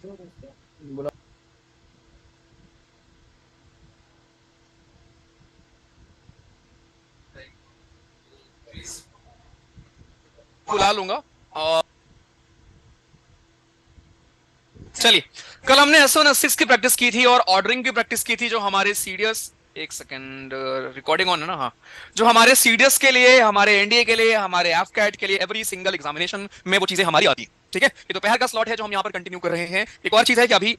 बुला। बुला लूंगा। और चलिए, कल हमने S1 S6 की प्रैक्टिस की थी और ऑर्डरिंग की प्रैक्टिस की थी, जो हमारे सीडीएस, एक सेकंड, रिकॉर्डिंग ऑन है ना? हाँ। जो हमारे सीडीएस के लिए, हमारे एनडीए के लिए, हमारे एफकैट के लिए, एवरी सिंगल एग्जामिनेशन में वो चीजें हमारी आती है। ठीक है, ये दोपहर का स्लॉट है जो हम यहाँ पर कंटिन्यू कर रहे हैं। एक और चीज है कि अभी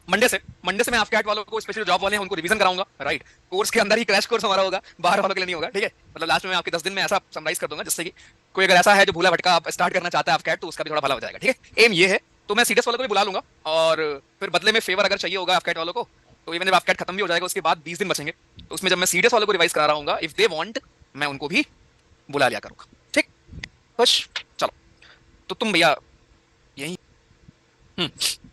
मंडे से मैं एफकैट वालों को, स्पेशली जॉब वाले हैं, उनको रिवीजन कराऊंगा। राइट, कोर्स के अंदर ही क्रैश कोर्स हमारा होगा, बाहर वालों के लिए नहीं होगा। ठीक है, मतलब लास्ट में मैं आपके 10 दिन में ऐसा समराइज कर दूंगा जिससे कि कोई अगर ऐसा है जो भूला भटका आप स्टार्ट करना चाहता है एफकैट, तो उसका भी थोड़ा भला हो जाएगा। ठीक है, एम ये है। तो मैं सीडीएस वालों को भी बुला लूंगा, और फिर बदले में फेवर अगर चाहिए होगा एफकैट वालों को, तो इवन जब एफकैट खत्म भी हो जाएगा उसके बाद 20 दिन बचेंगे, तो उसमें जब मैं सीडीएस वालों को रिवाइज करा रहा हूँ, इफ दे वांट, मैं उनको भी बुला लिया करूंगा। ठीक, खुश। चलो, तो तुम भैया यही।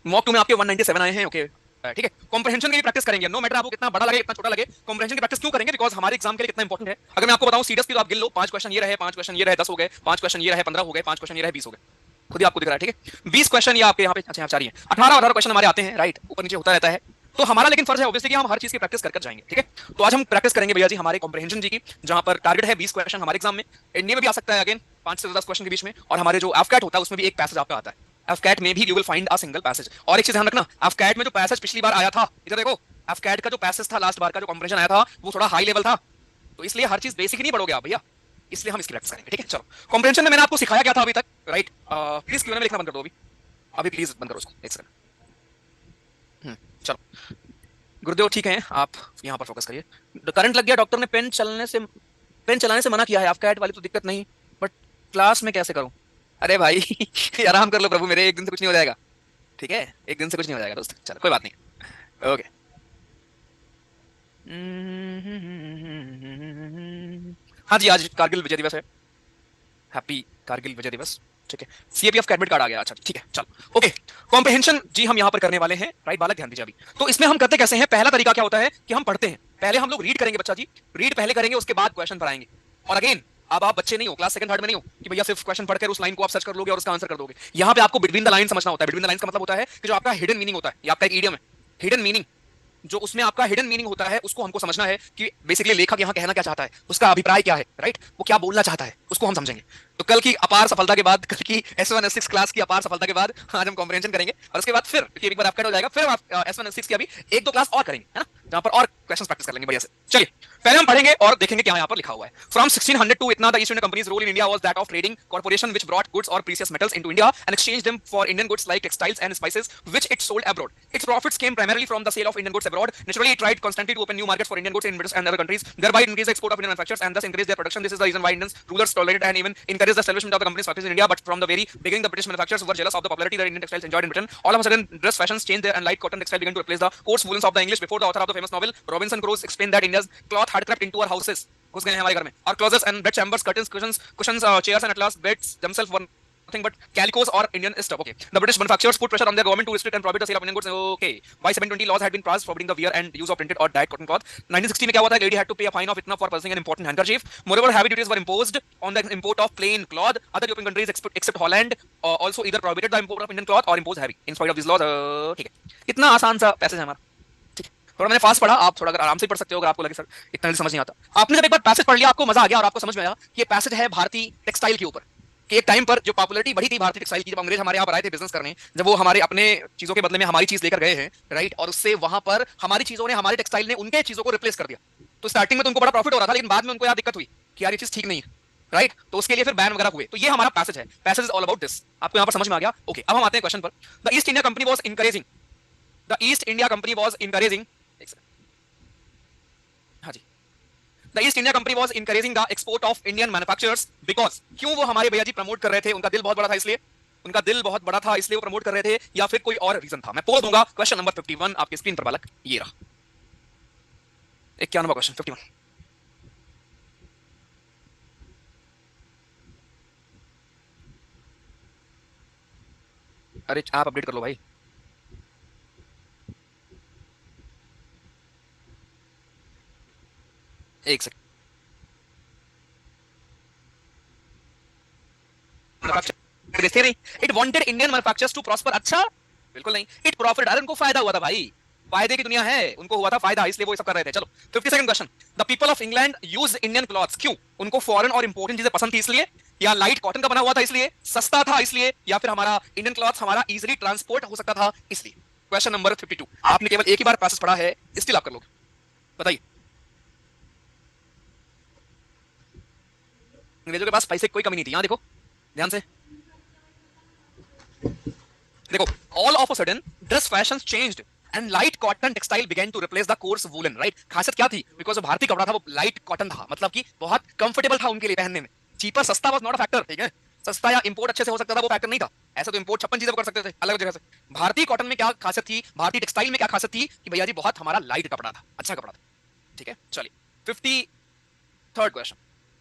मॉक 2 में आपके 197 आए हैं। ओके, ठीक है। कॉम्प्रहेंशन की भी प्रैक्टिस करेंगे, नो मैटर आपको कितना बड़ा लगे कितना छोटा लगे, कॉम्प्रहेंशन की प्रैक्टिस क्यों करेंगे? बिकॉज हमारे एग्जाम के लिए कितना इंपॉर्टेंट है। अगर मैं आपको बताऊं सीडीएस की, तो आप गिन लो, 5 क्वेश्चन ये रहे, 5 क्वेश्चन ये रहे, 10 हो गए, 5 क्वेश्चन ये रहे, 15 हो गए, 5 क्वेश्चन ये रहे, 20 हो गए। खुद ही आपको दिख रहा है। ठीक है, 20 क्वेश्चन ये आपके यहाँ पे, अच्छा यहाँ 4 ही हैं, 18 क्वेश्चन हमारे आते हैं। राइट, ऊपर नीचे होता रहता है। तो हमारा लेकिन फर्ज है ऑब्वियसली कि हम हर चीज की प्रैक्टिस कर जाएंगे। ठीक है, तो आज हम प्रैक्टिस करेंगे भैया जी हमारे कॉम्प्रहेंशन जी की, जहां पर टारगेट है 20 क्वेश्चन हमारे एग्जाम में। इंडिया में भी आ सकता है अगेन, 5 से 10 क्वेश्चन के बीच में। और हमारे जो एफकैट होता है उसमें भी एक पैसेज आपका आता है। एफकैट में भी you will find a single passage. और एक चीज ध्यान रखना, एफकैट में जो पैसेज पिछली बार आया था, इधर देखो, एफकैट का जो पैसेज था लास्ट बार का, जो कॉम्प्रहेंशन आया था, वो थोड़ा हाई लेवल था। तो इसलिए हर चीज बेसिक नहीं पढ़ोगे आप भैया, इसलिए हम इसकी प्रैक्टिस करेंगे। ठीक है, चलो। कॉम्प्रहेंशन में मैंने आपको सिखाया क्या था अभी तक? राइट, प्लीज क्यों में लिखना बंद कर दो अभी, अभी प्लीज बंद करो उसको, एक सेकंड। चलो, गुरुदेव ठीक है, आप यहाँ पर फोकस करिए। करंट लग गया, डॉक्टर ने पेन चलाने से मना किया है। आपका ऐड वाली तो दिक्कत नहीं, बट क्लास में कैसे करूं? अरे भाई आराम कर लो प्रभु मेरे, एक दिन से कुछ नहीं हो जाएगा। ठीक है, एक दिन से कुछ नहीं हो जाएगा दोस्त, चलो कोई बात नहीं। ओके। हाँ जी, आज कारगिल विजय दिवस है। हैप्पी कारगिल विजय दिवस। ठीक है, सीएपीएफ का एडमिट कार्ड आ गया। अच्छा ठीक है, चलो ओके। कॉम्प्रहेंशन जी हम यहाँ पर करने वाले हैं। राइट बालक, ध्यान दीजिए अभी। तो इसमें हम करते कैसे हैं? पहला तरीका क्या होता है कि हम पढ़ते हैं, पहले हम लोग रीड करेंगे बच्चा जी, रीड पहले करेंगे, उसके बाद क्वेश्चन पर आएंगे। और अगेन, अब आप बच्चे नहीं हो, क्लास सेकंड थर्ड में नहीं हो कि भैया सिर्फ क्वेश्चन पढ़कर उस लाइन को आप सर्च कर लोगे और उसका आंसर कर दोगे। यहाँ पे आपको बिटवीन द लाइन समझना होता है। बिटवीन द लाइन का मतलब होता है कि जो आपका हिडन मीनिंग होता है, ये आपका एक इडियम है, हिडन मीनिंग। जो उसमें आपका हिडन मीनिंग होता है उसको हमको समझना है कि बेसिकली लेखक यहाँ कहना क्या चाहता है, उसका अभिप्राय क्या है। राइट, वो क्या बोलना चाहता है उसको हम समझेंगे। तो कल की अपार सफलता के बाद, कल की S1 S6 क्लास की अपार सफलता के बाद आज हम कॉम्प्रहेंशन करेंगे, और उसके बाद फिर एक बार आपका हो जाएगा, फिर आप S1 S6 की अभी एक दो क्लास और करेंगे, है ना, जहां पर और क्वेश्चन प्रैक्टिस कर लेंगे बढ़िया से। चलिए, पहले हम पढ़ेंगे और देखेंगे क्या यहाँ पर लिखा हुआ है। फ्रॉम 1602 इतना the East India company's role in India was that of trading corporation which brought goods और precious metals into India and exchanged them for Indian goods like textiles and spices which it sold abroad. Its profits came primarily from the sale of Indian goods abroad. Naturally, it tried constantly to open new markets for Indian goods in British and other countries, thereby increase the export of Indian manufacturers and thus increase their production. This is the reason why Indians rulers tolerated and even encouraged the establishment of the company's factories in India. But from the very beginning, the British manufacturers were jealous of the popularity that Indian textiles enjoyed in Britain. All of a sudden, dress fashions changed there, and light cotton textile began to replace the coarse woolens of the English. Before the author of the famous novel Robinson Crusoe explained that India's cloth had crept into our houses, घुस गए हैं हमारे घर में, और closets and bed chambers, curtains, cushions, chairs, and at last beds themselves were nothing but calicos or Indian stuff. Okay, the British manufacturers put pressure on their government to restrict and prohibit the sale of Indian goods. Okay, by 720 laws had been passed forbidding the wear and use of printed or dyed cotton cloth. 1960 में क्या हुआ था? Lady had to pay a fine of इतना for purchasing an important handkerchief. Moreover, heavy duties were imposed on the import of plain cloth. Other European countries except Holland also either prohibited the import of Indian cloth or imposed heavy. In spite of these laws, ठीक है, इतना आसान सा passage है हमारा। थोड़ा मैंने fast पढ़ा, आप थोड़ा अगर आराम से पढ़ सकते हो अगर आपको लगे सर इतना समझ नहीं आता। आपने जब एक बार पैसेज पढ़ लिया, आपको मजा आ गया और आपको समझ में आया कि ये पैसेज है भारतीय टेक्सटाइल के ऊपर, कि एक टाइम पर जो पॉपुलैरिटी बढ़ी थी भारतीय टेक्सटाइल की, जब अंग्रेज हमारे यहाँ पर आए थे बिजनेस करने, जब वो हमारे अपने चीजों के बदले में हमारी चीज लेकर गए हैं, राइट, और उससे वहां पर हमारी चीजों ने, हमारे टेक्सटाइल ने उनके चीजों को रिप्लेस कर दिया। तो स्टार्टिंग में तो उनको बड़ा प्रॉफिट हो रहा था, लेकिन बाद में उनको यार दिक्कत हुई कि यार ये चीज ठीक नहीं है। राइट, तो उसके लिए फिर बैन वगैरह हुए। तो ये हमारा पैसेज है, passage is all about this. आपको यहाँ पर समझ में आ गया? ओके, अब हम आते हैं क्वेश्चन पर। The East India company was encouraging, the East India company was encouraging, हाँ जी, the East India company was encouraging the export of Indian manufacturers because, क्यों वो हमारे भैया जी प्रमोट कर रहे थे? उनका दिल बहुत बड़ा था इसलिए, उनका दिल बहुत बड़ा था इसलिए वो प्रमोट कर रहे थे, या फिर कोई और रीजन था? मैं पोल दूंगा। क्वेश्चन नंबर 51 आपके स्क्रीन पर बालक, ये रहा 51वां क्वेश्चन, 51। अरे आप अपडेट कर लो भाई, एक second. It wanted Indian manufacturers to prosper. अच्छा बिल्कुल नहीं। इट प्रॉफिट, अरे उनको फायदा हुआ था भाई, फायदे की दुनिया है, उनको हुआ था फायदा, इसलिए वो ये सब कर रहे थे। चलो 52nd question, the people of England use Indian clothes, क्यों? उनको फॉरेन और इंपोर्टेंट चीजें पसंद थी इसलिए, या लाइट कॉटन का बना हुआ था इसलिए, सस्ता था इसलिए, या फिर हमारा इंडियन क्लॉथ्स हमारा इजीली ट्रांसपोर्ट हो सकता था इसलिए। क्वेश्चन नंबर 52, आपने केवल एक ही बार पैसेज पढ़ा है, स्टिल आप कर लोगे, बताइए। अंग्रेजों के पास पैसे की कोई कमी नहीं थी, यहां देखो ध्यान से देखो, all of a sudden dress fashions changed and light cotton textile began to replace the coarse woollen, right? खासियत क्या थी? बिकॉज भारतीय कपड़ा था वो लाइट कॉटन था, मतलब कि बहुत कंफर्टेबल था उनके लिए पहनने में। चीपर, सस्ता वाज नॉट अ फैक्टर, ठीक है? सस्ता या इंपोर्ट अच्छे से हो सकता था, वो फैक्टर नहीं था। ऐसा तो इंपोर्ट 56 चीजें कर सकते थे अलग जगह से। भारतीय कॉटन में क्या खासियत थी, भारतीय टेक्सटाइल में क्या खासियत थी कि भैया जी बहुत हमारा लाइट कपड़ा था, अच्छा कपड़ा था, ठीक है? चलिए 53rd question,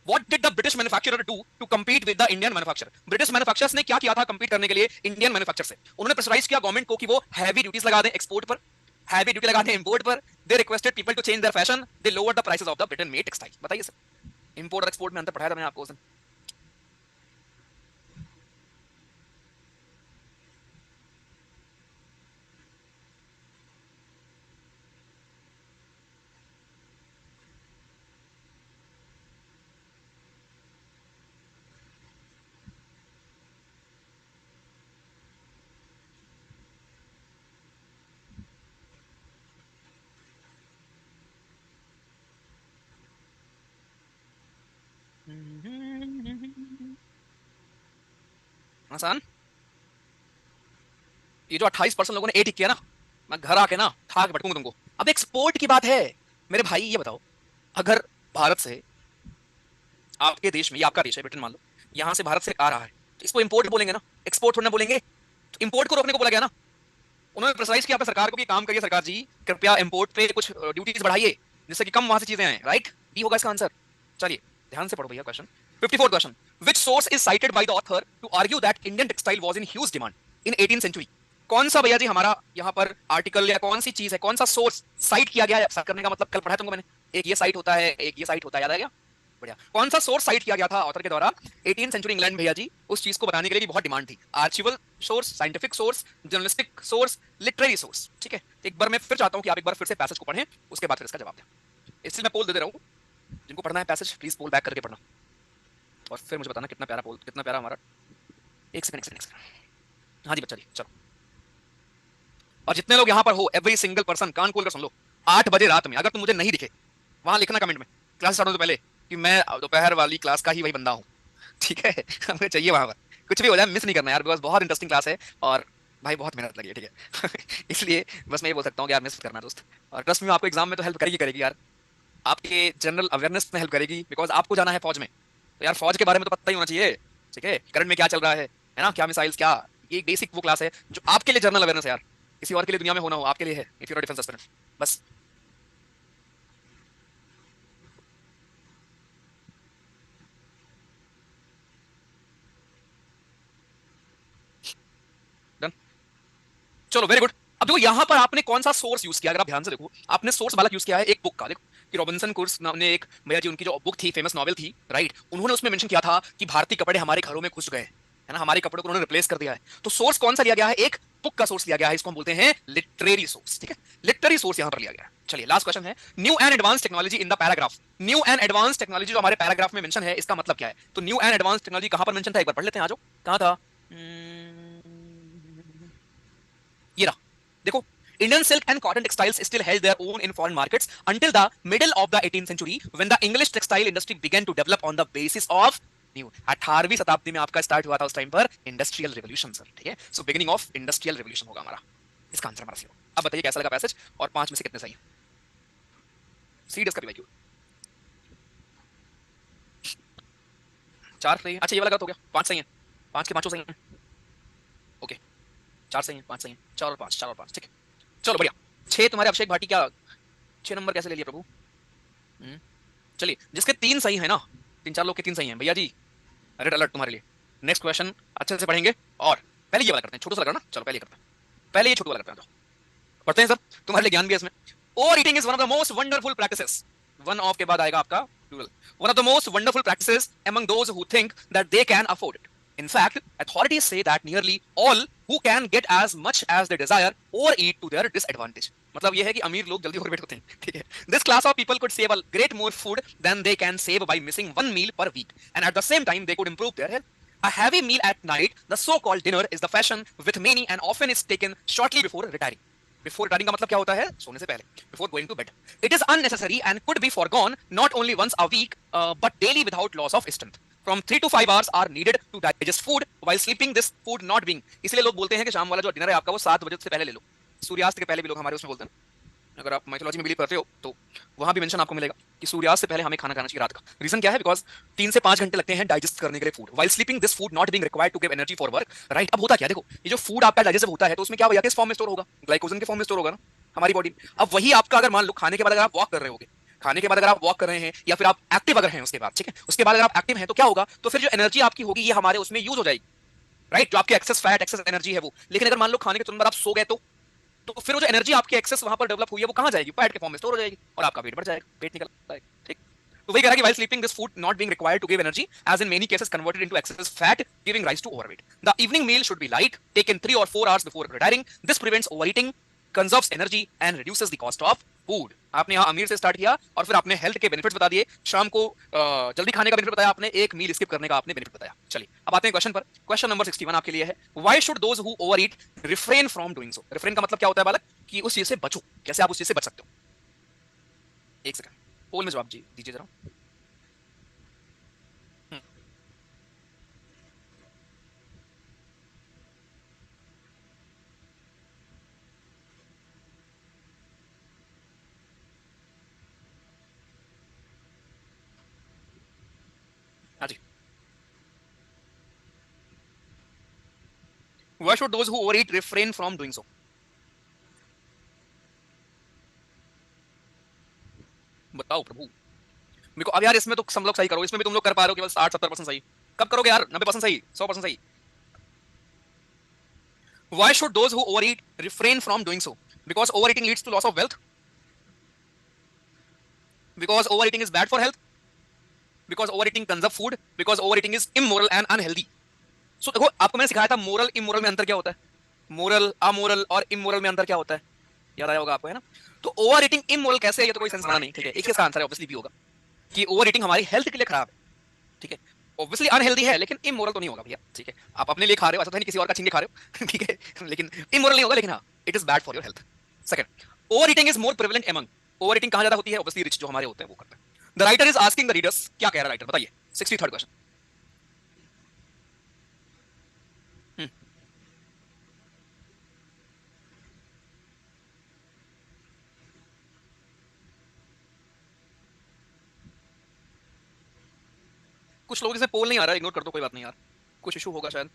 What did the British manufacturer do to compete with the Indian manufacturer? British manufacturers ने क्या किया था compete करने के लिए Indian manufacturer से? उन्होंने प्रेशराइज किया गवर्नमेंट को कि वो हैवी ड्यूटीज लगा दें एक्सपोर्ट पर, हैवी ड्यूटी लगा दें इंपोर्ट पर। They requested people to change their fashion. They lowered the prices of the Britain made textile. बताइए सर, इंपोर्ट और एक्सपोर्ट में अंतर पढ़ाया था मैंने आपको उस दिन। आसान, ये जो 28% लोगों ने ए टिक किया ना, मैं घर आके ना थाक भटकूंगा तुमको। अब एक्सपोर्ट की बात है मेरे भाई, ये बताओ, अगर भारत से आपके देश में, ये आपका देश है ब्रिटेन मान लो, यहां से भारत से आ रहा है, तो इसको इंपोर्ट बोलेंगे ना, एक्सपोर्ट थोड़ा ना बोलेंगे। तो इंपोर्ट को रोकने को बोला गया ना, उन्होंने प्रेशराइज किया अपने सरकार को कि काम करिए सरकार जी, कृपया इंपोर्ट पे कुछ ड्यूटीज बढ़ाइए जिससे कि कम वहां से चीजें आए, राइट? डी होगा इसका आंसर। चलिए ध्यान से पढ़ो भैया question 54 question, which source is cited by the author to argue that Indian textile was in huge demand in 18th century? कौन सा भैया जी हमारा यहाँ पर आर्टिकल या कौन सी चीज है, कौन सा सोर्स साइट किया गया है? करने का मतलब कल पढ़ा तुमको मैंने, एक ये साइट होता है, एक ये साइट होता है, याद आ गया? बढ़िया। कौन सा सोर्स साइट किया गया था ऑथर के द्वारा 18th सेंचुरी इंग्लैंड भैया जी? उस चीज को बताने के लिए कि बहुत डिमांड थी। Archival source, scientific source, journalistic source, literary source, ठीक है? एक बार मैं फिर चाहता हूं कि आप एक बार फिर से पैसेज को पढ़ें, उसके बाद फिर इसका जवाब दें। इसलिए मैं पोल दे रहा हूं, जिनको पढ़ना है पैसेज प्लीज पोल बैक करके पढ़ना, और फिर मुझे बताना कितना प्यारा पोल, कितना प्यारा हमारा। एक सेकंड, एक सेकंड, एक सेकंड। हाँ जी बच्चा जी चलो, और जितने लोग यहाँ पर हो एवरी सिंगल पर्सन कान खोल कर सुन लो, 8 बजे रात में अगर तुम मुझे नहीं दिखे, वहां लिखना कमेंट में क्लास स्टार्ट होने से पहले कि मैं दोपहर वाली क्लास का ही वही बंदा हूँ, ठीक है? हमें चाहिए वहां पर, कुछ भी हो जाए मिस नहीं करना यार, बिकॉज बहुत इंटरेस्टिंग क्लास है और भाई बहुत मेहनत लगी है, ठीक है? इसलिए बस मैं ये बोल सकता हूँ कि यार मिस करना दोस्त, और ट्रस्ट में आपको एग्जाम में तो हेल्प करेगी करेगी यार, आपके जनरल अवेयरनेस में हेल्प करेगी, बिकॉज आपको जाना है फौज में, तो यार फौज के बारे में तो पता ही होना चाहिए, ठीक है? करंट में क्या चल रहा है ना, क्या मिसाइल्स, क्या, ये बेसिक वो क्लास है जो आपके लिए जनरल अवेयरनेस है यार, किसी और के लिए दुनिया में होना हो, आपके लिए है, if you are defence aspirant, बस। डन, चलो वेरी गुड। अब देखो यहाँ पर आपने कौन सा सोर्स यूज किया, अगर आप ध्यान से देखो, आपने सोर्स वाला यूज किया है एक बुक का, देखो कि रॉबिन्सन क्रूसो ने एक भैया जी, उनकी जो बुक थी, फेमस नॉवेल थी, राइट? उन्होंने उसमें मेंशन किया था कि भारतीय कपड़े हमारे घरों में घुस गए, है ना, हमारे कपड़ों को उन्होंने रिप्लेस कर दिया है। तो सोर्स कौन सा लिया गया है? एक बुक का सोर्स लिया गया है, इसको हम बोलते हैं लिटरेरी सोर्स, ठीक है? लिटरेरी सोर्स यहाँ पर लिया गया है। चलिए लास्ट क्वेश्चन है, new and advance technology in the paragraph. New and advance technology जो हमारे पैराग्राफ में मेंशन है, इसका मतलब क्या है? तो न्यू एंड एडवांस टेक्नोलॉजी कहां पर मेंशन था, एक बार पढ़ लेते हैं, आ जाओ, कहां था? ये रहा, देखो, Indian silk and cotton textiles still held their own in foreign markets until the middle of the 18th century when the English textile industry began to develop on the basis of new। 18वीं शताब्दी में आपका start हुआ था उस time पर industrial revolution sir, ठीक है? So beginning of industrial revolution होगा हमारा, इसका आंसर हमारा सी होगा। अब बताइए कैसा लगा पैसेज, और 5 में से कितने सही हैं? सी डिस्कस करिए, 4 सही है, अच्छा ये वाला गलत हो गया, 5 सही है, 5 के 5 सही हैं, ओके, 4 सही हैं, 5 सही हैं, 4 और 5, 4 और 5, ठीक है? चलो बढ़िया। 6 तुम्हारे अभिषेक भाटी, क्या 6 नंबर कैसे ले लिया प्रभु? चलिए जिसके 3 सही है ना, 3-4 लोग के 3 सही हैं भैया जी, रेड अलर्ट तुम्हारे लिए। नेक्स्ट क्वेश्चन अच्छे से पढ़ेंगे, और पहले ये वाला करते हैं, छोटा सा लगा ना, चलो पहले ये करते हैं, पहले ये छोटा वाला करते हैं, तो पढ़ते हैं सर, तुम्हारे लिए ज्ञान भी है इसमें। Over eating is one of the most wonderful practices, one of के बाद आएगा आपका plural, one of the most wonderful practices among those who think that they can afford it। In fact, authorities say that nearly all who can get as much as they desire overeat to their disadvantage. मतलब ये है कि अमीर लोग जल्दी overweight होते हैं, ठीक है. This class of people could save a great more food than they can save by missing one meal per week, and at the same time they could improve their health. A heavy meal at night, the so-called dinner, is the fashion with many and often is taken shortly before retiring. Before retiring का मतलब क्या होता है? सोने से पहले. Before going to bed. It is unnecessary and could be foregone not only once a week, but daily without loss of strength. From 3 to 5 hours are needed to digest food while sleeping. This food not being, इसलिए लोग बोलते हैं कि शाम वाला जो dinner है आपका वो 7 बजे से पहले ले लो. सूर्यास्त के पहले भी लोग हमारे उसमें बोलते हैं. अगर आप माइथोलॉजी में बिलीव करते हो तो वहां भी मेंशन आपको मिलेगा कि सूर्यास्त से पहले हमें खाना खाना चाहिए रात का. रीजन क्या है? बिकॉज 3 से 5 घंटे लगते हैं डाइजेस्ट करने के लिए food. While sleeping this food not being required to give energy for work. Right. अब होता क्या, देखो ये जो फूड आपका डाइजेस्ट होता है तो उसमें क्या होगा, किस फॉर्म में स्टोर होगा? ग्लाइकोजन के फॉर्म में स्टोर होगा ना हमारी बॉडी. अब वही आपका अगर मान लो खाने के बाद अगर आप वॉक कर रहे होगे, खाने के बाद अगर आप वॉक कर रहे हैं या फिर आप एक्टिव अगर हैं उसके बाद, ठीक है, उसके बाद अगर आप एक्टिव हैं तो क्या होगा, तो फिर जो एनर्जी आपकी होगी ये हमारे उसमें यूज हो जाएगी. राइट. जो आपकी एक्सेस फैट एक्सेस एनर्जी है वो. लेकिन अगर मान लो खाने के तुरंत बाद आप सो गए तो फिर वो जो एनर्जी आपकी एक्सेस वहां पर डेवलप हुई है वो कहां जाएगी? फैट के फॉर्म में स्टोर हो जाएगी और आपका वेट बढ़ जाएगा, पेट निकल जाएगा. ठीक. तो वही कह रहा है कि while sleeping this food not being required to give energy as in many cases converted into excess fat giving rise to overweight. The evening meal should be light, taken 3 or 4 hours before retiring. This prevents overeating, conserves energy and reduces the cost of food. आपने यहाँ अमीर से start किया और फिर आपने health के benefits बता दिए, शाम को जल्दी खाने का बेनिफिट बताया आपने, एक मील स्किप करने का आपने बेनिफिट बताया. चलिए अब आते हैं क्वेश्चन पर. क्वेश्चन नंबर 61 आपके लिए है, why should those who overeat refrain from doing so. Refrain का मतलब क्या होता है बालक? कि उस चीज से बचो. कैसे आप उस चीज से बच सकते हो? एक सेकंड पोल में जवाब दीजिए जरा. हाँ जी. Why should those who overeat refrain from doing so? बताओ प्रभु. मेरे को अब यार इसमें तो सब लोग सही करो, इसमें भी तुम लोग कर पा रहे हो केवल 60-70% सही. कब करोगे यार 90% सही, 100% सही? Why should those who overeat refrain from doing so? Because overeating leads to loss of wealth. Because overeating is bad for health. Because overeating consumes food. Because overeating is immoral and unhealthy. So देखो आपको मैंने सिखाया था moral immoral में अंतर क्या होता है, मोरल अमोरल और इमोरल में अंतर क्या होता है, याद आया होगा आपको, है ना? तो ओवर ईटिंग इमोरल कैसे है ये तो कोई सेंस बना नहीं. ठीक है, एक ही इसका आंसर है ऑब्वियसली भी होगा कि ओवर ईटिंग हमारी हेल्थ के लिए खराब है. ठीक है, ऑब्वियसली अनहेल्दी है लेकिन इमोरल तो नहीं होगा भैया. ठीक है, आप अपने लिए खा रहे हो, ऐसा तो नहीं किसी और का छीन के खा रहे हो. ठीक है, लेकिन इमोरल नहीं होगा, लेकिन हाँ it is bad for your health. Second, over eating is more prevalent among. Over eating कहां ज्यादा होती है? ऑब्वियसली रिच जो हमारे होते हैं वो करते हैं. The writer is asking the readers, क्या कह रहा है राइटर बताइए. 63rd question. कुछ लोगों से पोल नहीं आ रहा है, इग्नोर कर दो, कोई बात नहीं यार, कुछ इशू होगा शायद.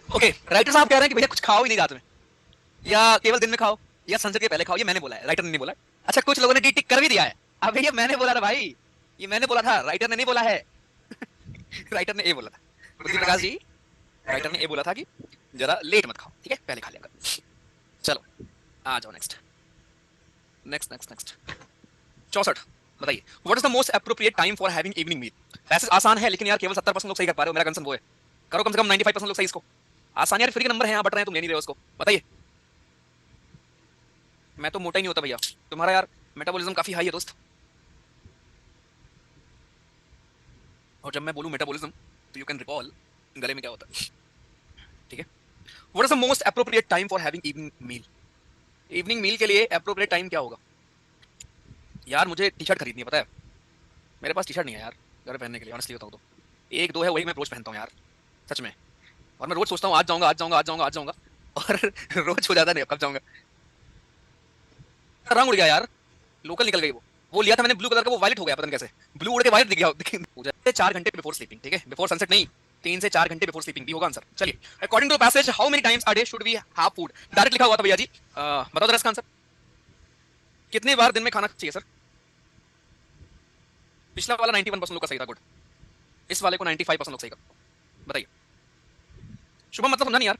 ओके, राइटर साहब कह रहे हैं कि भैया कुछ खाओ ही नहीं रात में, या केवल दिन में खाओ, या सनसेट के पहले खाओ. ये मैंने बोला है, राइटर ने नहीं बोला. अच्छा, कुछ लोगों ने टिक कर भी दिया है. अब ये मैंने बोला था भाई, ये मैंने बोला था, राइटर ने नहीं बोला है. राइटर ने ये बोला था, बुद्धि प्रकाश जी, राइटर ने ये बोला था कि जरा लेट मत खाओ, ठीक है, पहले खा लिया कर. चलो आ जाओ नेक्स्ट नेक्स्ट नेक्स्ट नेक्स्ट. 64 बताइए, what is the most appropriate time for having evening meal. Passage आसान है लेकिन यार केवल 70% लोग सही कर पा रहे हो, मेरा कंसर्न वो है. करो कम से कम 95% लोग सही इसको. आसान यार, फ्री के नंबर हैं, आप बट रहे हैं, तुम ले नहीं रहे हो उसको. बताइए. मैं तो मोटा ही नहीं होता भैया, तुम्हारा यार मेटाबॉलिज्म काफी हाई है दोस्त. और जब मैं बोलूं मेटाबॉलिज्म तो यू कैन रिकॉल गले में क्या होता है. ठीक है, what is the most appropriate time for having evening meal. Evening meal के लिए एप्रोप्रिएट टाइम क्या होगा यार? मुझे टी शर्ट खरीदनी है, पता है मेरे पास टी शर्ट नहीं है यार घर पहनने के लिए, ऑनेस्टली बताऊं तो एक दो है, वही मैं रोज पहनता हूँ यार, सच में. और मैं रोज सोचता हूँ आज जाऊंगा आज जाऊंगा आज जाऊंगा आज जाऊंगा, और रोज हो जाता नहीं, कब जाऊंगा. रंग उड़ गया यार, लोकल निकल गई वो लिया था मैंने ब्लू कलर का, वो वायलेट हो गया, पता नहीं कैसे ब्लू उड़ के वायलेट दिख गया. 4 घंटे बिफोर स्लीपिंग, ठीक है, बिफोर सनसेट नहीं, 3 से 4 घंटे बिफोर स्लीपिंग भी होगा आंसर. चलिए, according to passage how many times a day should we have food. Direct लिखा हुआ था भैया जी. बताओ जरा इसका आंसर, कितनी बार दिन में खाना चाहिए सर? पिछला वाला 91% लोग का सही था, गुड। इस वाले को 95% लोग सही का। बताइए शुभम, मतलब समझा नहीं यार,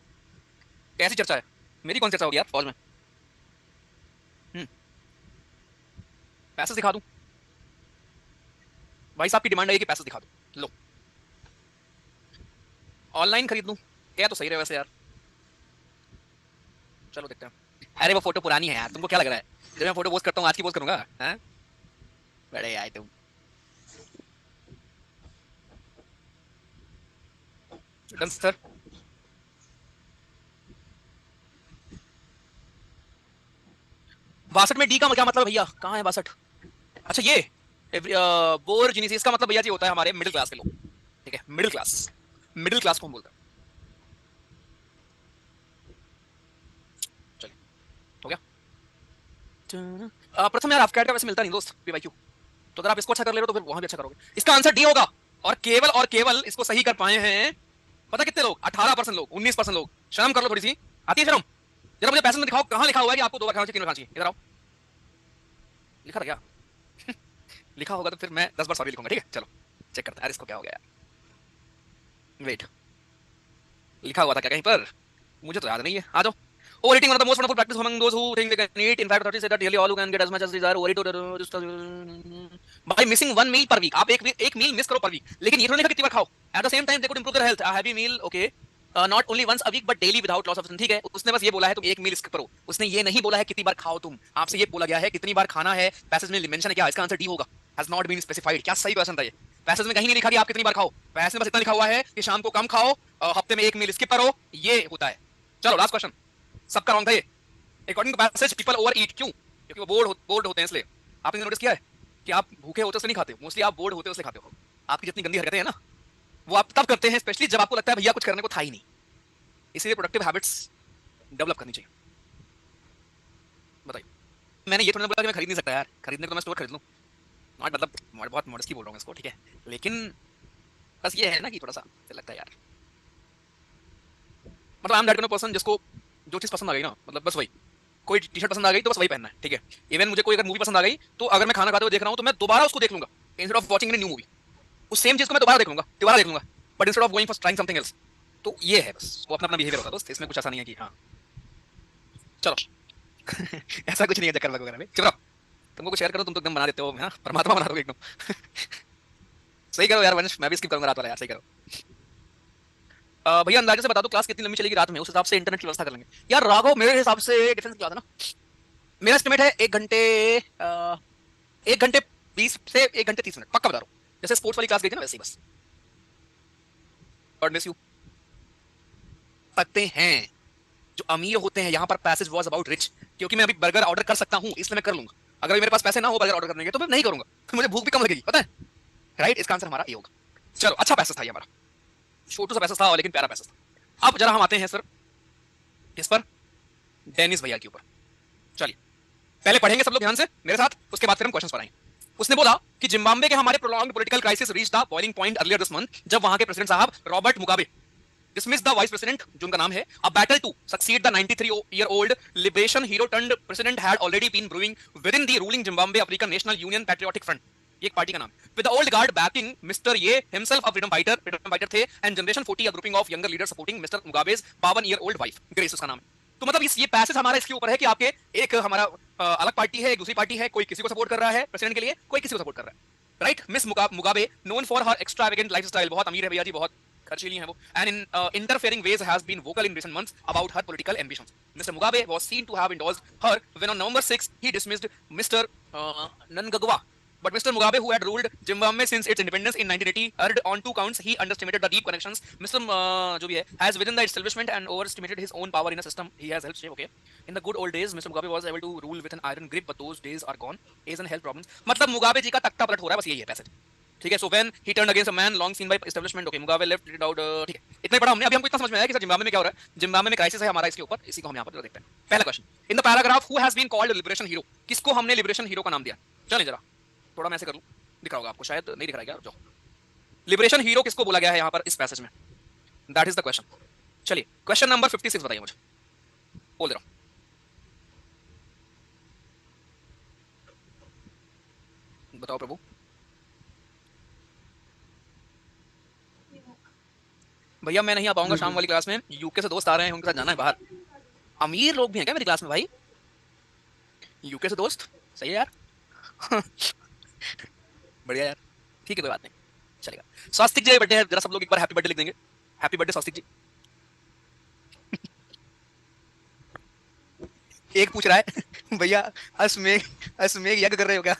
कैसी चर्चा है? मेरी कौन चर्चा होगी यार फौज में? हम्म, पैसे दिखा दूं? भाई साहब की डिमांड है कि पैसे दिखा दो, लो ऑनलाइन खरीद लूं? क्या तो सही रहे वैसे यार, चलो देखते हैं। अरे वो फोटो पुरानी है यार, तुमको क्या लग रहा है जब मैं फोटो पोस्ट करता हूँ आज की पोस्ट करूंगा? हैं, बड़े आए तुम। Done sir. 62 में डी का क्या मतलब है भैया? कहाँ है 62? अच्छा ये बोर जीनिस, इसका मतलब भैया जी होता है हमारे मिडिल क्लास के लोग। ठीक है, मिडिल क्लास, मिडिल क्लास को हम बोलते हैं। चलिए, हो गया। प्रथम यार ऑफकैट का वैसे मिलता नहीं दोस्त पीवाईक्यू, तो अगर आप इसको अच्छा कर ले रहे हो तो फिर वहां भी अच्छा करोगे। इसका आंसर डी होगा, और केवल इसको सही कर पाए हैं पता कितने लोग? 18% लोग, 19% लोग। शर्म कर लो थोड़ी सी, आती है शर्म? जरा मुझे पैसे में दिखाओ, कहां लिखा हुआ है कि आपको 2 बार खाना चाहिए, 3 बार खाना चाहिए? इधर आओ, लिखा था क्या? लिखा होगा तो फिर मैं 10 बार सॉरी लिखूंगा, ठीक है? चलो चेक करते हैं यार इसको क्या हो गया यार। वेट, लिखा हुआ था क्या कहीं पर? मुझे तो याद नहीं है, आ जाओ। Overeating one of the most wonderful practice among those who think they can eat. In fact, authorities say that nearly all who can get as much as desire overeat by missing one meal per week. आप एक मील miss करो पर week, लेकिन ये थोड़ी नहीं कितनी बार खाओ। At the same time, they could improve their health. A heavy meal, okay. Not only once a week but daily without loss of sin. ठीक है, उसने बस ये बोला है तुम एक मील स्किप करो, उसने ये नहीं बोला है कितनी बार खाओ तुम। आपसे ये बोला गया है कितनी बार खाना है, पैसेज में मेंशन है क्या? इसका आंसर डी होगा। Has not been specified. क्या सही क्वेश्चन था ये? पैसेज में कहीं नहीं लिखा कि आप कितनी बार खाओ, पैसेज में बस इतना लिखा हुआ है कि शाम को कम खाओ, हफ्ते में एक मील स्किप करो, ये होता है। चलो लास्ट क्वेश्चन, सबका रॉन्ग था ये। According to passage people over eat, क्यों? क्योंकि वो बोर्ड होते हैं इसलिए। आपने नोटिस किया है कि आप भूखे होते हो नहीं खाते, मोस्टली आप बोर्ड होते हो इसलिए खाते हो। आपकी जितनी गंदी हरकतें हैं ना, वो आप तब करते हैं स्पेशली जब आपको लगता है भैया कुछ करने को था ही नहीं। इसीलिए प्रोडक्टिव हैबिट्स डेवलप करनी चाहिए। बताइए, मैंने ये थोड़ा बोला कि मैं खरीद नहीं सकता यार, खरीदने को तो मैं स्टोर खरीद लूं। नॉट मतलब बहुत मॉडस्टली बोल रहा हूँ इसको, ठीक है? लेकिन बस ये है ना कि थोड़ा सा लगता है यार, मतलब I am that kind of person जिसको जो चीज पसंद आ गई ना, मतलब बस वही, कोई टी शर्ट पसंद आ गई तो बस वही पहनना है, ठीक है? इवन मुझे कोई अगर मूवी पसंद आ गई तो अगर मैं खाना खाते हुए देख रहा हूं तो मैं दोबारा उसको देख लूंगा, instead of watching in new movie. उस सेम चीज को मैं दोबारा देख लूंगा, but instead of going for trying something else. तो ये है बस, वो अपना अपना बिहेवियर होता है दोस्त, इसमें कुछ ऐसा नहीं है कि हाँ चलो ऐसा कुछ नहीं है चक्कर वगैरह में। चलो तुमको कुछ शेयर करो, तुम तो एकदम बना देते हो, हाँ परमात्मा बना दोगे एकदम। सही करो यार वंश, मैं भी स्किप करूंगा रात वाला यार, सही करो। भैया अंदाजे से बता दो क्लास कितनी लंबी चलेगी रात में, उस हिसाब से इंटरनेट की व्यवस्था कर लेंगे। यार राघव, मेरे हिसाब से डिफेंस की बात है ना, मेरा एस्टिमेट है 1 घंटे, 1 घंटे 20 से 1 घंटे 30 मिनट, पक्का बता रहा हूँ। जैसे स्पोर्ट्स वाली क्लास गई थी ना वैसे ही बस। God bless you. सकते हैं जो अमीर होते हैं, यहाँ पर पैसेज वाज अबाउट रिच, क्योंकि मैं अभी बर्गर ऑर्डर कर सकता हूँ इसलिए मैं कर लूंगा। अगर मेरे पास पैसे ना हो बर्गर ऑर्डर करने के तो मैं नहीं करूंगा, तो मुझे भूख भी कम लगेगी, पता है? राइट, इसका आंसर हमारा ये होगा। चलो अच्छा पैसेज था ये हमारा, छोटू सा पैसेज था लेकिन प्यारा पैसेज था। अब जरा हम आते हैं सर किस पर? डेनिस भैया के ऊपर। चलिए पहले पढ़ेंगे सब लोग ध्यान से मेरे साथ, उसके बाद फिर हम क्वेश्चंस पढ़ाएंगे। उसने बोला कि जिम्बाब्वे के हमारे prolonged political crisis reach the boiling point earlier this month, जब वहां के प्रेसिडेंट साहब Robert Mugabe dismissed the vice president जो उनका नाम है। A battle to succeed the 93-year-old liberation hero turned president had already been brewing within the ruling Zimbabwe African National Union Patriotic Front, ये एक पार्टी का नाम, with the old guard backing Mr. Ye himself a freedom fighter थे, and Generation 40 a grouping of younger leaders supporting Mr. Mugabe's 52-year-old wife Grace उसका नाम है। तो मतलब ये पैसेज हमारा इसके ऊपर है कि आपके एक हमारा अलग पार्टी है, एक दूसरी पार्टी है, कोई किसी को सपोर्ट कर रहा है प्रेसिडेंट के लिए, कोई किसी को सपोर्ट कर रहा है। Right, miss Mugabe known for her extravagant lifestyle, बहुत अमीर है भैया जी, बहुत खर्चीली हैं वो, and in interfering ways has been vocal in recent months about her political ambitions. Mr. Mugabe was seen to have endorsed her when on November 6 he dismissed Mr. Mnangagwa. But Mr. Mugabe, who had ruled Zimbabwe since its independence in 1980, erred on 2 counts. He underestimated the deep connections Mr. जो भी है has within the establishment and overestimated his own power in a system he has helped shape. Okay, in the good old days, Mr. Mugabe was able to rule with an iron grip, but those days are gone. Age and health problems. मतलब Mugabe जी का तख्ता पलट हो रहा है, बस यही है पैसेज। ठीक है, so when he turned against a man long seen by establishment, okay, Mugabe left it out, ठीक है, इतना ही पढ़ा हमने। अभी हमको इतना समझ में आया कि सर जिम्बाब्वे में क्या हो रहा है, जिम्बाब्वे में क्राइसिस है हमारा इसके ऊपर, इसी को हम यहाँ पर देखते हैं। पहला क्वेश्चन, in the paragraph who has been called liberation hero, किसको हमने लिबरेशन हीरो का नाम दिया? चलिए जरा थोड़ा मैं ऐसे कर लूं, दिख रहा होगा आपको, शायद नहीं दिख रहा है क्या? जो लिबरेशन हीरो किसको बोला गया है यहाँ पर इस पैसेज में, दैट इज द क्वेश्चन। चलिए क्वेश्चन नंबर 56 बताइए मुझे, बोल दे रहा हूँ, बताओ प्रभु। भैया मैं नहीं आ पाऊंगा शाम वाली क्लास में, यूके से दोस्त आ रहे हैं, उनके साथ जाना है बाहर। अमीर लोग भी हैं क्या मेरी क्लास में भाई? यूके से दोस्त, सही है यार। बढ़िया यार, ठीक है कोई बात नहीं, चलेगा। स्वास्तिक जी बर्थडे है, जरा सब लोग एक बार हैप्पी बर्थडे लिख देंगे। हैप्पी बर्थडे स्वास्तिक जी। एक पूछ रहा है भैया अश्वमेघ अश्वमेघ यज्ञ कर रहे हो क्या?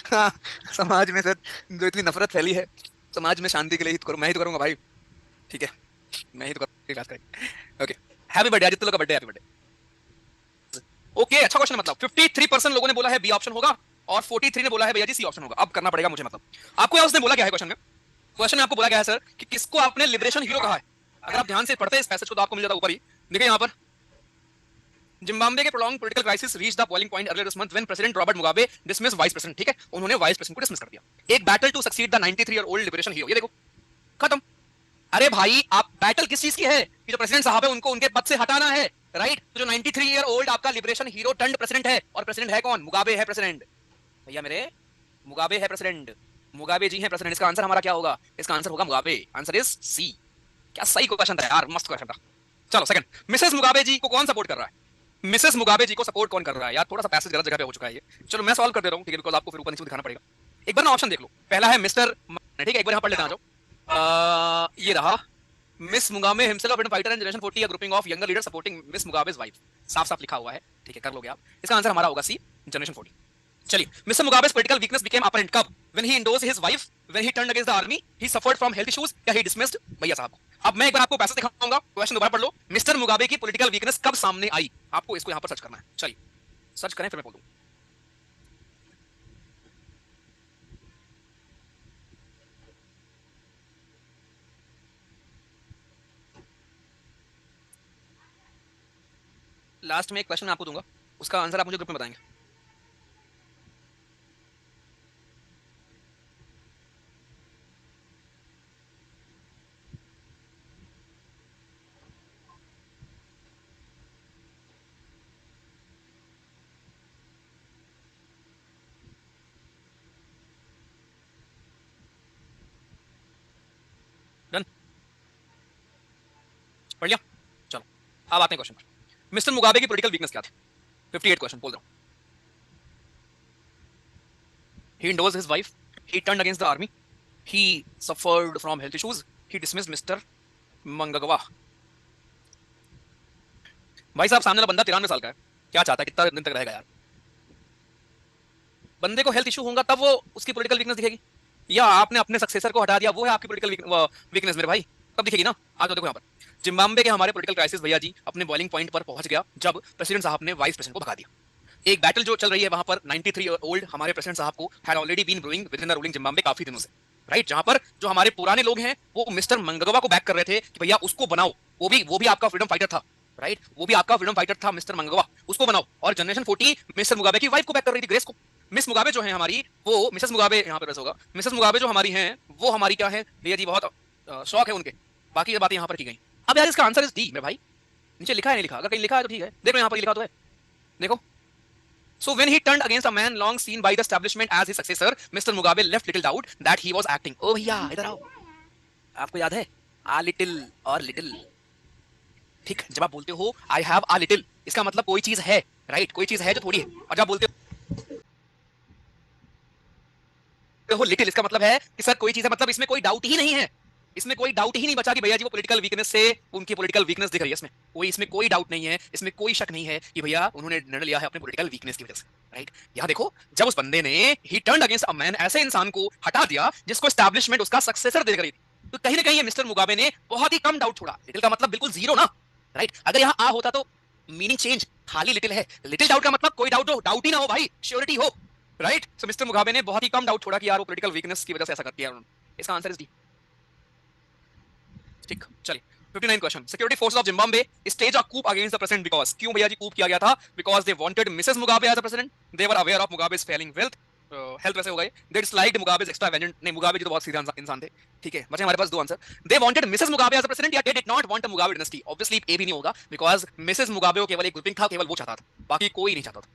हाँ, समाज में सर जो इतनी नफरत फैली है, समाज में शांति के लिए ही तो करूँ, मैं ही तो करूंगा भाई। ठीक है, मैं ही तो करूँगा, बात करेंगे। ओके, हैप्पी बर्थडे आदित्य लोग का बर्थडे, हैप्पी बर्थडे। ओके, अच्छा क्वेश्चन। मतलब 53% लोगों ने बोला है बी ऑप्शन होगा और 43 ने बोला है भैया जी सी ऑप्शन होगा। अब करना पड़ेगा मुझे, मतलब आपको यार उसने बोला क्या है क्वेश्चन में? क्वेश्चन में आपको बोला गया है सर कि किसको आपने लिबरेशन हीरो कहा है। अगर आप ध्यान से पढ़ते हैं इस पैसेज को तो आपको मिल जाता ऊपर ही, देखिए यहाँ पर, जिम्बाब्वे के prolonged political crisis reached the boiling point earlier this month when President Robert Mugabe dismissed vice president. ठीक है, उन्होंने वाइस प्रेसिडेंट को डिसमिस कर दिया। एक battle to succeed the 93-year-old liberation hero, ये देखो खत्म। अरे भाई आप बैटल किस चीज की है कि जो प्रेसिडेंट साहब है उनको उनके पद से हटाना है, राइट? तो जो 93-year-old आपका लिबरेशन हीरो टर्न्ड प्रेसिडेंट है, और प्रेसिडेंट है कौन? मुगाबे है प्रेसिडेंट भैया मेरे, मुगाबे है प्रेसिडेंट, मुगाबे जी है प्रेसिडेंट। इसका आंसर हमारा क्या होगा? इसका आंसर होगा मुगाबे। आंसर इज सी। क्या सही क्वेश्चन था यार, मस्त क्वेश्चन था। चलो सेकंड, मिसेस मुगाबे जी को कौन सपोर्ट कर रहा है? मिसेस मुगाबे जी को सपोर्ट कौन कर रहा है? यार थोड़ा सा पैसेज गलत जगह पे हो चुका है ये, चलो मैं सॉल्व कर दे रहा हूँ, ठीक है, बिकॉज आपको फिर ऊपर नीचे दिखाना पड़ेगा। एक बार ना ऑप्शन देख लो, पहला है मिस्टर, ठीक है, एक बार यहाँ पढ़ लेते हैं, आ जाओ। ये रहा, Ms Mugabe himself freedom fighter and generation 40 grouping of younger leader supporting Ms Mugabe's wife. साफ साफ लिखा हुआ है, ठीक है, कर लोगे आप। इसका आंसर हमारा होगा सी, जनरेशन 40। चलिए, mister मुगाबे's political weakness became apparent कब? When he endorsed his wife, when he turned against the army, he suffered from health issues, या he dismissed भैया साहब। अब मैं एक बार आपको पैसेज दिखाऊंगा, क्वेश्चन दोबारा पढ़ लो। मिस्टर मुगाबे की पॉलिटिकल वीकनेस कब सामने आई? आपको इसको यहाँ पर सर्च करना है। चलिए सर्च करें, फिर मैं बोल दूं। लास्ट में एक क्वेश्चन आपको दूंगा, उसका आंसर आप मुझे ग्रुप में बताएंगे। डन, पढ़ लिया? चलो अब आते हैं क्वेश्चन पर। मिस्टर मुगाबे की पॉलिटिकल वीकनेस क्या थी? 58 क्वेश्चन बोल रहा हूं। He endorsed his wife, he turned against the army, he suffered from health issues, he dismissed Mr. मंगगवा। भाई साहब सामने वाला बंदा 93 साल का है, क्या चाहता है, कितना दिन तक रहेगा यार? बंदे को हेल्थ इशू होगा तब वो उसकी पॉलिटिकल वीकनेस दिखेगी, या आपने अपने सक्सेसर को हटा दिया वो है आपकी पॉलिटिकल वीकनेस मेरे भाई? कब दिखेगी ना? आज तो देखो यहाँ पर, जिम्बाब्वे के हमारे पॉलिटिकल क्राइसिस भैया जी अपने बॉइलिंग पॉइंट पर पहुंच गया जब प्रेसिडेंट साहब ने वाइस प्रेसिडेंट को भगा दिया। एक बैटल जो चल रही है वहां पर 93-year-old हमारे प्रेसिडेंट साहब को had already been brewing within the ruling Zimbabwe काफी दिनों से, राइट? जहां पर जो हमारे पुराने लोग हैं वो मिस्टर मंगगवा को बैक कर रहे थे कि भैया उसको बनाओ, वो भी आपका फ्रीडम फाइटर था, राइट? वो भी आपका फ्रीडम फाइटर था मिस्टर मंगगवा, उसको बनाओ। और जनरेशन 40 मिस्टर मुगाबे की वाइफ को बैक कर रही थी, ग्रेस को। मिस मुगाबे जो है हमारी, वो मिसेस मुगाबे यहाँ पर होगा, मिसेस मुगाबे जो हमारी हैं वो हमारी क्या है भैया जी, बहुत शौक है उनके। बाकी ये बातें यहाँ पर की गई। अब यार इसका आंसर इज डी मेरे भाई। नीचे लिखा है नहीं लिखा? अगर कहीं लिखा है तो ठीक है, देखो यहाँ पर लिखा तो है, देखो। So when he turned against a man long seen by the establishment as his successor, Mr. Mugabe left little doubt that he was acting. Oh भैया इधर आओ, आपको याद है a little और little? ठीक, जब आप बोलते हो I have a little, इसका मतलब कोई चीज है, राइट? कोई चीज है जो थोड़ी है। और जब बोलते हो लिटिल, इसका मतलब है कि सर कोई चीज है, मतलब इसमें कोई डाउट ही नहीं है, इसमें कोई डाउट ही नहीं बचा कि भैया जी वो पॉलिटिकल वीकनेस से उनकी पॉलिटिकल वीकनेस दिख रही है। इसमें कोई डाउट नहीं है, इसमें कोई शक नहीं है कि भैया उन्होंने निर्णय लिया है अपने पॉलिटिकल वीकनेस की वजह से, राइट? यहाँ देखो, जब उस बंदे ने ही टर्न्ड अगेंस्ट अ मैन, ऐसे इंसान को हटा दिया जिसको एस्टैब्लिशमेंट उसका सक्सेसर देख रही थी, तो कहीं ना कहीं ये मिस्टर मुगाबे ने बहुत ही कम डाउट छोड़ा। लिटिल का मतलब बिल्कुल जीरो ना, राइट? अगर यहाँ आ होता तो मीनिंग चेंज, खाली लिटिल है, लिटिल डाउट का मतलब कोई डाउट ही ना हो भाई, श्योरिटी हो, राइट? सो मिस्टर मुगाबे ने बहुत ही कम डाउट छोड़ा कि यार वो पॉलिटिकल वीकनेस की वजह से ऐसा कर दिया उन्होंने। इसका आंसर इज डी। ठीक, चलिए 59 question. Security forces of Zimbabwe stage a coup against the president because, क्यों भैया जी कूप किया गया था? Because they wanted Mrs Mugabe as a president, they were aware of Mugabe's failing health वैसे हो गए, दे डिसलाइक्ड मुगाबे's एक्स्ट्रा वेजेंट। नहीं, मुगाबे जी तो बहुत सीधा इंसान थे, ठीक है। बचे हमारे पास दो answer, they wanted Mrs Mugabe as a president या they did not want a Mugabe dynasty. Obviously A भी नहीं होगा, बिकॉज़ मिसेस मुगाबे को केवल एक ग्रुपिंग था, केवल वो चाहता था, बाकी कोई नहीं चाहता था।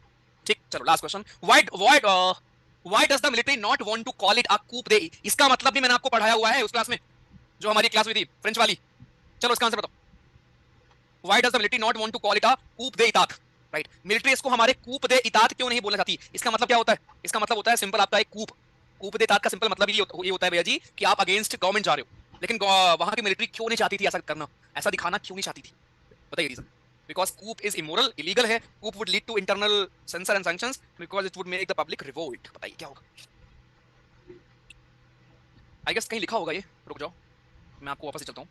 ठीक, चलो last question, why does the military not want to call it a coup they? इसका मतलब भी मैंने आपको पढ़ाया हुआ है उस क्लास में, जो हमारी क्लास हुई थी फ्रेंच वाली, चलो इसका आंसर बताओ। Why does the military not want to call it a coup they इतात? राइट, मिलिट्री इसको हमारे कूप दे इतात क्यों नहीं बोलना चाहती? इसका मतलब क्या होता है? इसका मतलब होता है सिंपल आपका एक कूप। कूप दे इतात का सिंपल मतलब ये होता है भैया जी कि आप अगेंस्ट गवर्नमेंट जा रहे हो, लेकिन वहां की मिलिट्री क्यों नहीं चाहती थी ऐसा करना, ऐसा दिखाना क्यों नहीं चाहती थी? बताइए reason. Because coup is immoral, illegal है। Coup would lead to internal censor and sanctions because it would make the public revolt. बताइए क्या होगा? आई गेस कहीं लिखा होगा ये, रुक जाओ मैं आपको वापस से चलता हूँ।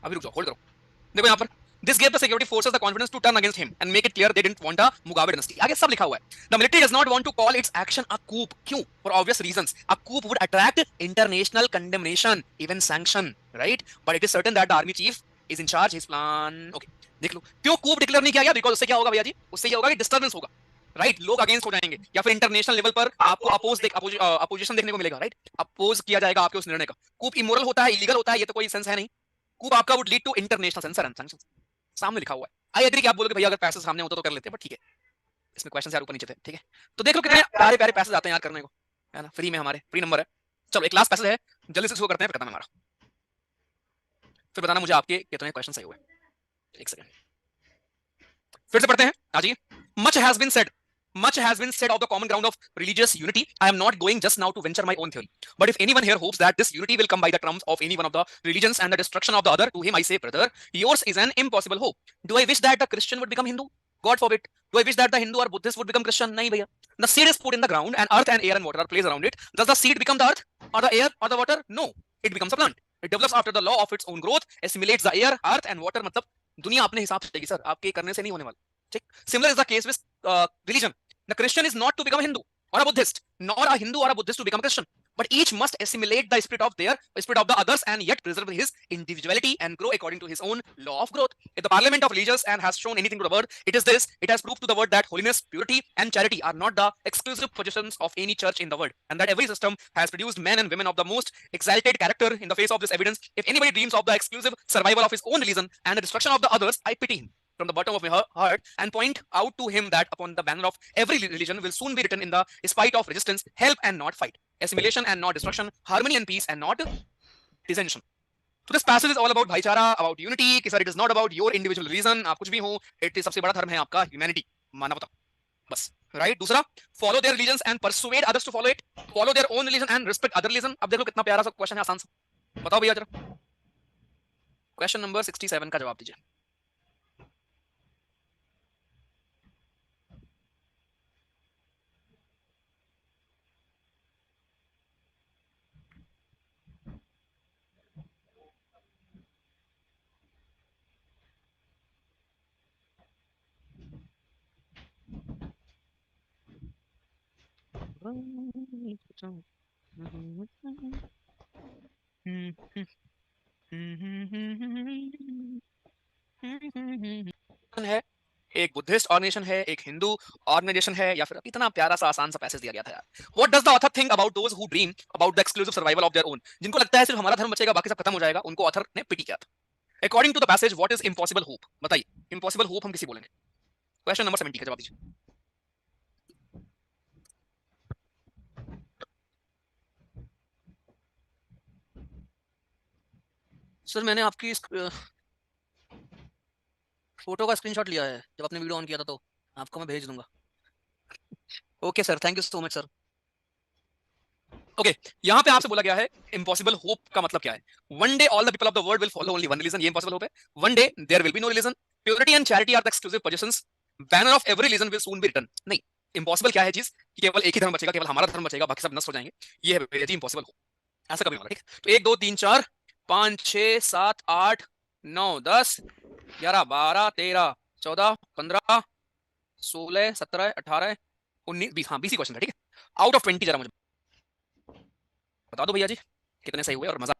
अभी रुक जाओ, होल्ड करो। देखो यहाँ पर, this gave the security forces the confidence to turn against him and make it clear they didn't want a Mugabe dynasty. आगे सब लिखा हुआ है। The military does not want to call its action a coup. क्यों? For obvious reasons. A coup would attract international condemnation, even sanction, right? But it is certain that the army chief is in charge. His plan. Okay. देख लो क्यों coup declare नहीं किया गया? Because उससे क्या होगा भैया जी? उससे ये होगा कि डिस्टर्बेंस होगा, राइट? लोग अगेंस्ट हो जाएंगे, या फिर इंटरनेशनल लेवल पर आपको अपोजिशन देखने को मिलेगा, राइट? अपोज किया जाएगा आपके उस निर्णय का। कूप इमोरल होता है, इलीगल होता है, ये तो कोई सेंस है नहीं। कूप आपका would lead to international censure and sanctions, सामने लिखा हुआ है। आई एग्री कि आप बोलोगे भैया अगर पैसे सामने होता तो कर लेते, बट ठीक है, इसमें क्वेश्चन यार ऊपर नीचे थे, ठीक है? तो देख लो कितने प्यारे प्यारे पैसे आते हैं यार करने को, है ना? फ्री में, हमारे फ्री नंबर है। चलो एक लास्ट पैसेज है, जल्दी से शुरू करते हैं, फिर खत्म है हमारा। फिर बताना मुझे आपके कितने क्वेश्चन सही हुए। एक सेकंड, फिर से पढ़ते हैं। आ जाइए। Much has been said, much has been said of the common ground of religious unity. I am not going just now to venture my own theory, but if anyone here hopes that this unity will come by the terms of any one of the religions and the destruction of the other, to him I say, brother, yours is an impossible hope. Do I wish that the Christian would become Hindu? God forbid. Do I wish that the Hindu or Buddhist would become Christian? Nahi bhaiya. The seed is put in the ground and earth and air and water are placed around it. Does the seed become the earth or the air or the water? No, it becomes a plant. It develops after the law of its own growth, assimilates the air, earth and water. मतलब दुनिया अपने हिसाब से चलेगी sir, आपके करने से नहीं होने वाला, ठीक? Similar is the case with religion. The Christian is not to become a Hindu or a Buddhist, nor a Hindu or a Buddhist to become a Christian, but each must assimilate the spirit of the others and yet preserve his individuality and grow according to his own law of growth. If the parliament of religious and has shown anything to the world, it is this: it has proved to the world that holiness, purity and charity are not the exclusive possessions of any church in the world, and that every system has produced men and women of the most exalted character. In the face of this evidence, if anybody dreams of the exclusive survival of his own religion and the destruction of the others, I pity him from the bottom of my heart and point out to him that upon the banner of every religion will soon be written in the spite of resistance, help and not fight, assimilation and not destruction, harmony and peace and not dissension. So this passage is all about भाईचारा, about unity, कि sir it is not about your individual religion, आप कुछ भी हो, it is सबसे बड़ा धर्म है आपका humanity, मानवता, बस, right? दूसरा, follow their religions and persuade others to follow it, follow their own religion and respect other religion. अब देखो कितना प्यारा सा क्वेश्चन है, आसान सा, बताओ भैया जरा, क्वेश्चन नंबर 67 का जवाब दीजिए। है, एक बुद्धिस्ट ऑर्गेनाइजेशन है, एक हिंदू ऑर्गेनाइजेशन है, या फिर इतना प्यारा सा आसान सा पैसेज दिया गया था यार। What does the author think about those who dream about the exclusive survival of their own? जिनको लगता है सिर्फ हमारा धर्म बचेगा बाकी सब खत्म हो जाएगा, उनको ऑथर ने पिटी किया था। According to the passage, what is impossible hope? बताइए, इम्पॉसिबल होप हम किसी बोलेंगे? क्वेश्चन नंबर 70 का जवाब दीजिए। सर मैंने आपकी फोटो का स्क्रीनशॉट लिया है, जब आपने वीडियो ऑन किया था, तो आपको मैं भेज दूंगा। Okay sir, thank you so much sir. Okay, यहाँ पे आपसे बोला गया है इम्पॉसिबल होप का मतलब क्या है? One day all the people of the world will follow only one religion, ये इम्पॉसिबल होप है। One day there will be no religion, purity and charity are the exclusive positions, banner of every religion will soon be written. नहीं, impossible क्या है चीज? कि केवल एक ही धर्म बचेगा, केवल हमारा धर्म बचेगा, बाकी सब नष्ट हो जाएंगे, ये है जी इम्पॉसिबल होप। ऐसा कभी होगा, ठीक? तो 1 2 3 4 5 6 7 8 9 10 11 12 13 14 15 16 17 18 19 20, हाँ 20 ही क्वेश्चन है, ठीक है? आउट ऑफ 20 जरा मुझे बता दो भैया जी कितने सही हुए और मजा